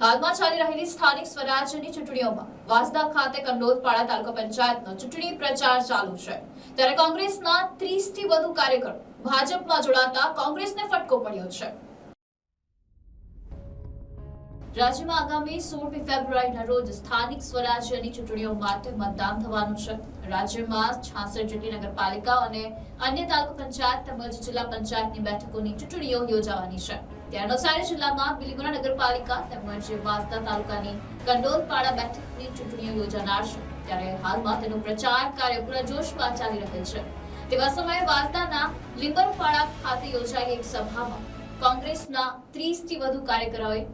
હાલમાં ચાલી રહેલી સ્થાનિક સ્વરાજ્યની ચૂંટણીઓમાં વાંસદા ખાતે કંડોલપાડા તાલુકા પંચાયતનો ચૂંટણી પ્રચાર ચાલુ છે, ત્યારે કોંગ્રેસના 30 થી વધુ કાર્યકરો ભાજપમાં જોડાતા કોંગ્રેસને ફટકો પડ્યો છે। રાજ્યમાં આગામી 16મી ફેબ્રુઆરીના રોજ સ્થાનિક સ્વરાજ્યની ચૂંટણીઓ માટે મતદાન થવાનું છે। રાજ્યમાં 66 જેટલી નગરપાલિકા અને અન્ય તાલુકા પંચાયત તેમજ જિલ્લા પંચાયતની બેઠકોની ચૂંટણીઓ યોજાવાની છે। ત્યારે નવસારી જિલ્લામાં બિલીમોરા નગરપાલિકા તેમજ વાંસદા તાલુકાની કંડોલપાડા બેઠકની ચૂંટણીઓ યોજાનાર છે, ત્યારે હાલમાં તેનો પ્રચાર કાર્ય પૂરજોશમાં ચાલી રહેલ છે। તેવા સમયે વાંસદાના લીંબરપાડા ખાતે યોજાયેલી એક સભામાં કોંગ્રેસના 30 થી વધુ કાર્યકરોએ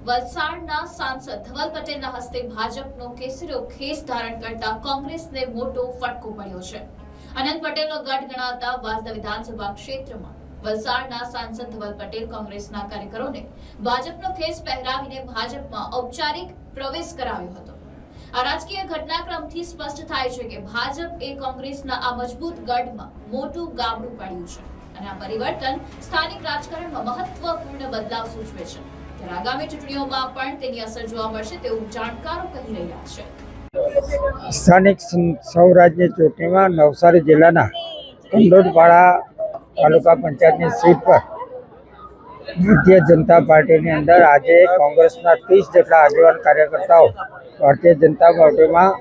વલસાડના સાંસદ ધવલ પટેલના હસ્તે ભાજપનો કેસરીયો ખેસ ધારણ કરતા કોંગ્રેસને મોટો ફટકો પડ્યો છે। અનંત પટેલનો ગઢ ગણાતા વાંસદા વિધાનસભા ક્ષેત્રમાં વલસાડના સાંસદ ધવલ પટેલ કોંગ્રેસના કાર્યકરોને ભાજપનો ખેસ પહેરાવીને ભાજપમાં ઔપચારિક પ્રવેશ કરાવ્યો હતો। આ રાજકીય ઘટનાક્રમથી સ્પષ્ટ થાય છે કે ભાજપ એ કોંગ્રેસના આ મજબૂત ગઢમાં મોટું ગાબડું પાડ્યું છે અને આ પરિવર્તન સ્થાનિક રાજકારણમાં મહત્વપૂર્ણ બદલાવ સૂચવે છે। ત્યારે આગામી ચૂંટણીઓમાં પણ તેની અસર જોવા મળશે તેવું જાણકારો કહી રહ્યા છે। સ્થાનિક સ્વરાજ્ય ચૂંટણીમાં નવસારી જિલ્લાના કંડોલપાડા તાલુકા પંચાયતની સીટ પર ભારતીય જનતા પાર્ટીની અંદર આજે કોંગ્રેસના 30 જેટલા આગેવાન કાર્યકર્તાઓ ભારતીય જનતા પાર્ટીમાં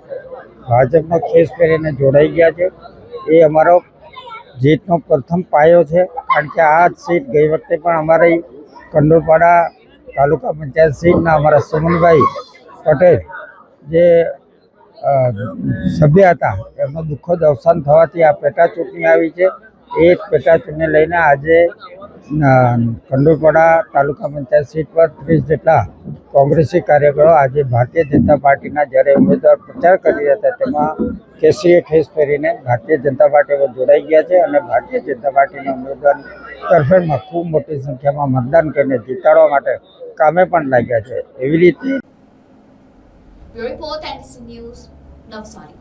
ભાજપનો ખેસ પહેરીને જોડાઈ ગયા છે। એ અમારો જીતનો પ્રથમ પાયો છે, કારણ કે આ સીટ ગઈ વખતે પણ અમારી કંડોલપાડા તાલુકા પંચાયત સીટના અમારા સુમનભાઈ પટેલ જે સભ્ય હતા એમનું દુઃખદ અવસાન થવાથી આ પેટા ચૂંટણી આવી છે। એ પેટા ચૂંટણી લઈને આજે કંડોલપાડા તાલુકા પંચાયત સીટ પર 30 જેટલા કોંગ્રેસી કાર્યકરો આજે ભારતીય જનતા પાર્ટીના જ્યારે ઉમેદવાર પ્રચાર કરી રહ્યા હતા તેમાં કેસરીય ખેસ પહેરીને ભારતીય જનતા પાર્ટીમાં જોડાઈ ગયા છે અને ભારતીય જનતા પાર્ટીના ઉમેદવારની તરફેણમાં ખૂબ મોટી સંખ્યામાં મતદાન કરીને જીતાડવા માટે કામે પણ લાગ્યા છે। એવી રીતે રિપોર્ટ NDC ન્યૂઝ નવસારી।